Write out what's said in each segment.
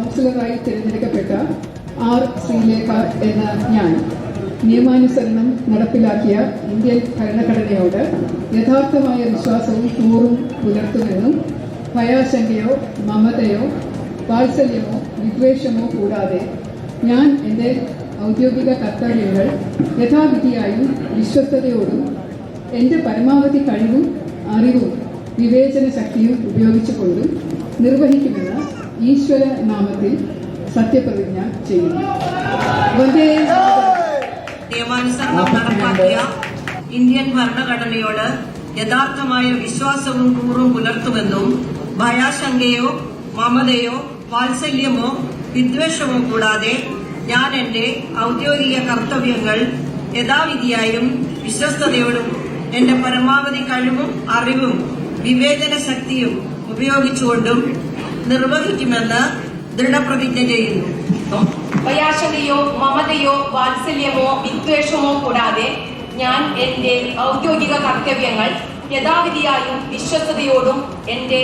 കൗൺസിലറായി തിരഞ്ഞെടുക്കപ്പെട്ട ആർ ശ്രീലേഖ എന്ന ഞാൻ നിയമാനുസരണം നടപ്പിലാക്കിയ ഇന്ത്യൻ ഭരണഘടനയോട് യഥാർത്ഥമായ വിശ്വാസവും കൂറും പുലർത്തുമെന്നും ഭയാശങ്കയോ മമതയോ വാത്സല്യമോ വിദ്വേഷമോ കൂടാതെ ഞാൻ എൻ്റെ ഔദ്യോഗിക കർത്തവ്യങ്ങൾ യഥാവിധിയായും വിശ്വസ്തയോടും എൻ്റെ പരമാവധി കഴിവും അറിവും വിവേചന ശക്തിയും ഉപയോഗിച്ചുകൊണ്ടും നിർവഹിക്കുമെന്ന് ഈശ്വര നാമത്തിൽ സത്യപ്രതിജ്ഞ ചെയ്യുന്നു. നിയമാനുസരണം നടപ്പാക്കിയ ഇന്ത്യൻ ഭരണഘടനയോട് യഥാർത്ഥമായ വിശ്വാസവും കൂറും പുലർത്തുമെന്നും ഭയാശങ്കയോ മമതയോ വാത്സല്യമോ വിദ്വേഷമോ കൂടാതെ ഞാൻ എന്റെ ഔദ്യോഗിക കർത്തവ്യങ്ങൾ യഥാവിധിയായും വിശ്വസ്തയോടും എന്റെ പരമാവധി കഴിവും അറിവും വിവേചന ശക്തിയും ഉപയോഗിച്ചുകൊണ്ടും നിർവഹിക്കുമെന്ന് ദൃഢപ്രതിജ്ഞ ചെയ്യുന്നു. ഭയാശങ്കയോ മമതയോ വാത്സല്യമോ വിദ്വേഷമോ കൂടാതെ ഞാൻ എന്റെ ഔദ്യോഗിക കർത്തവ്യങ്ങൾ യഥാവിധിയായും വിശ്വസ്തയോടും എന്റെ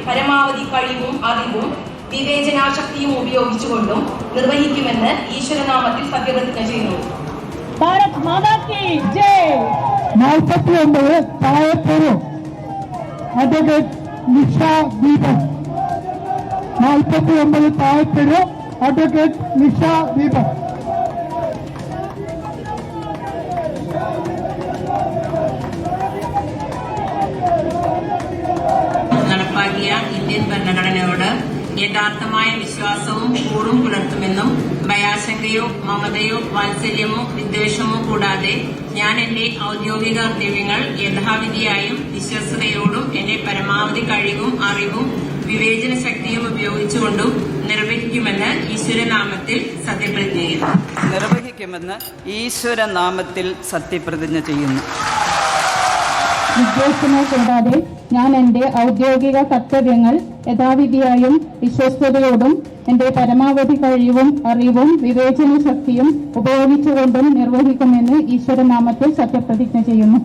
പരമാവധി കഴിവും അറിവും വിവേചനാശക്തിയും ഉപയോഗിച്ചുകൊണ്ടും നിർവഹിക്കുമെന്ന് ഈശ്വരനാമത്തിൽ സത്യപ്രതിജ്ഞ ചെയ്യുന്നു. ഭാരത് മാതാ കി ജയ്. 49 താഴെപ്പുറം അഡ്വക്കേറ്റ് നിഷ ദീപൻ. 49 താഴെപ്പുറം അഡ്വക്കേറ്റ് നിഷ ദീപൻ. നടപ്പാക്കിയ ഇന്ത്യൻ ഭരണഘടനയോട് യഥാർത്ഥമായ വിശ്വാസവും കൂറും പുലർത്തുമെന്നും ഭയാശങ്കയോ മമതയോ വാത്സല്യമോ വിദ്വേഷമോ കൂടാതെ ഞാൻ എന്റെ ഔദ്യോഗിക കർത്തവ്യങ്ങൾ യഥാവിധിയായും വിശ്വസ്തയോടും എന്റെ പരമാവധി കഴിവും അറിവും വിവേചന ശക്തിയും ഉപയോഗിച്ചുകൊണ്ടും നിർവഹിക്കുമെന്ന് ഈശ്വരനാമത്തിൽ സത്യപ്രതിജ്ഞ ചെയ്യുന്നു. വിദ്വേഷമോ കൂടാതെ ഞാൻ എന്റെ ഔദ്യോഗിക കർത്തവ്യങ്ങൾ യഥാവിധിയായും വിശ്വസ്തയോടും എന്റെ പരമാവധി കഴിവും അറിവും വിവേചന ശക്തിയും ഉപയോഗിച്ചുകൊണ്ടും നിർവഹിക്കുമെന്ന് ഈശ്വരനാമത്തിൽ സത്യപ്രതിജ്ഞ ചെയ്യുന്നു.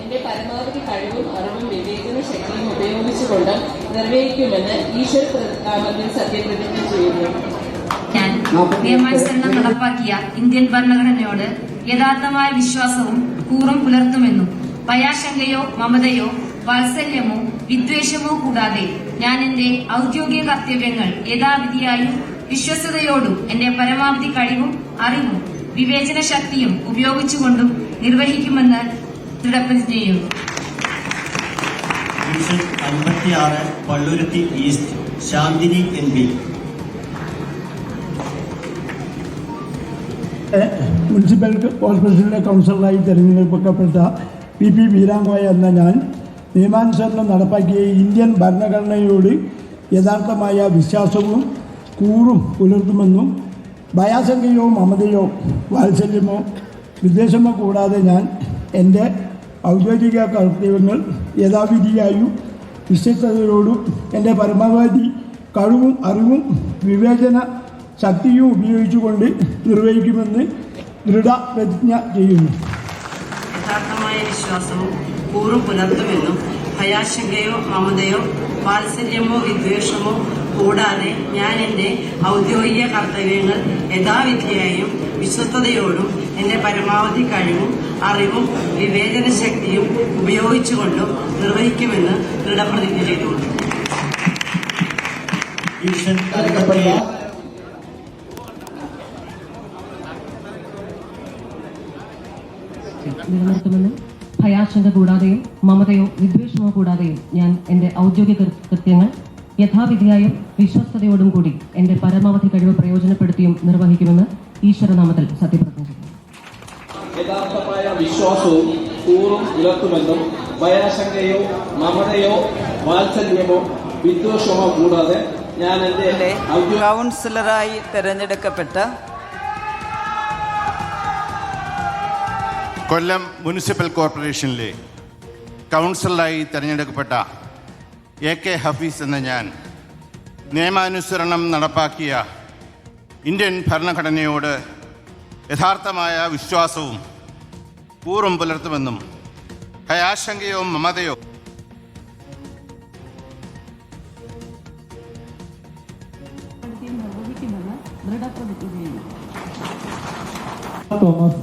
എന്റെ പരമാവധി കഴിവും അറിവും വിവേചന ശക്തിയും ഉപയോഗിച്ചുകൊണ്ട് നിർവഹിക്കുമെന്ന് ഈശ്വരനാമത്തിൽ സത്യപ്രതിജ്ഞ ചെയ്യുന്നു. ഞാൻ നിയമാനുസരണം നടപ്പാക്കിയ ഇന്ത്യൻ ഭരണഘടനയോട് യഥാർത്ഥമായ വിശ്വാസവും കൂറും പുലർത്തുമെന്നും ഭയാശങ്കയോ മമതയോ വാത്സല്യമോ വിദ്വേഷമോ കൂടാതെ ഞാൻ എന്റെ ഔദ്യോഗിക കർത്തവ്യങ്ങൾ യഥാവിധിയായും വിശ്വസ്തയോടും എന്റെ പരമാവധി കഴിവും അറിവും വിവേചന ശക്തിയും ഉപയോഗിച്ചുകൊണ്ടും നിർവഹിക്കുമെന്ന് ദൃഢപ്രതിജ്ഞ ചെയ്യുന്നു. 56 Palluruthy east Shanthini MP. Municipal കോർപ്പറേഷനിലെ കൗൺസിലറായി തിരഞ്ഞെടുക്കപ്പെട്ട PP വീരാങ്കോയ എന്ന ഞാൻ നിയമാനുസരണം നടപ്പാക്കിയ ഇന്ത്യൻ ഭരണഘടനയോട് യഥാർത്ഥമായ വിശ്വാസവും കൂറും പുലർത്തുമെന്നും ഭയാശങ്കയോ മമതയോ വാത്സല്യമോ വിദ്വേഷമോ കൂടാതെ ഞാൻ എൻ്റെ ഔദ്യോഗിക കർത്തവ്യങ്ങൾ യഥാവിധിയായും വിശ്വസ്തയോടും എൻ്റെ പരമാവധി കഴിവും അറിവും വിവേചന ശക്തിയും ഉപയോഗിച്ചുകൊണ്ട് നിർവഹിക്കുമെന്ന് ദൃഢപ്രതിജ്ഞ ചെയ്യുന്നു. യഥാർത്ഥമായ വിശ്വാസവും കൂറും പുലർത്തുമെന്നും ഭയാശങ്കയോ മമതയോ വാത്സല്യമോ വിദ്വേഷമോ കൂടാതെ ഞാൻ എന്റെ ഔദ്യോഗിക കർത്തവ്യങ്ങൾ യഥാവിധിയായും വിശ്വസ്തയോടും എന്റെ പരമാവധി കഴിവും അറിവും വിവേചന ശക്തിയും ഉപയോഗിച്ചുകൊണ്ടും നിർവഹിക്കുമെന്ന് ദൃഢപ്രതിജ്ഞ ചെയ്തു. നിലനിർത്തുമെന്നും ഭയാശങ്ക കൂടാതെയും മമതയോ വിദ്വേഷമോ കൂടാതെയും ഞാൻ എന്റെ ഔദ്യോഗിക കൃത്യങ്ങൾ യഥാവിധിയായും വിശ്വസ്തയോടും കൂടി എന്റെ പരമാവധി കഴിവ് പ്രയോജനപ്പെടുത്തിയും നിർവഹിക്കുമെന്ന് ഈശ്വരനാമത്തിൽ സത്യപ്രതിജ്ഞ ചെയ്യുന്നു. യഥാർത്ഥമായ വിശ്വാസവും കൂറും പുലർത്തുമെന്നും ഭയാശങ്കയോ മമതയോ വാത്സല്യമോ വിദ്വേഷമോ കൂടാതെ ഞാൻ എന്റെ കൗൺസിലറായി തിരഞ്ഞെടുക്കപ്പെട്ട കൊല്ലം മുനിസിപ്പൽ കോർപ്പറേഷനിലെ കൗൺസിലറായി തിരഞ്ഞെടുക്കപ്പെട്ട AK ഹഫീസ് എന്ന ഞാൻ നിയമാനുസരണം നടപ്പാക്കിയ ഇന്ത്യൻ ഭരണഘടനയോട് യഥാർത്ഥമായ വിശ്വാസവും കൂറും പുലർത്തുമെന്നും ഭയാശങ്കയോ മമതയോ ദൃഢപ്രതിജ്ഞ ചെയ്യുന്നു. തോമസ്.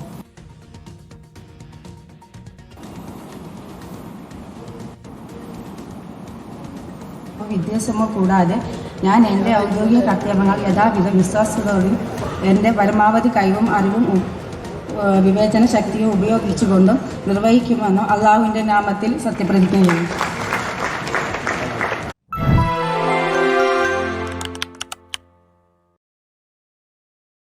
വിദ്വേഷമോ കൂടാതെ ഞാൻ എൻ്റെ ഔദ്യോഗിക കർത്തവ്യങ്ങൾ യഥാവിധ വിശ്വാസത്തോടെയും എൻ്റെ പരമാവധി കഴിവും അറിവും വിവേചന ശക്തിയും ഉപയോഗിച്ചുകൊണ്ടും നിർവഹിക്കുമെന്നും അള്ളാഹുവിൻ്റെ നാമത്തിൽ സത്യപ്രതിജ്ഞ ചെയ്യുന്നു.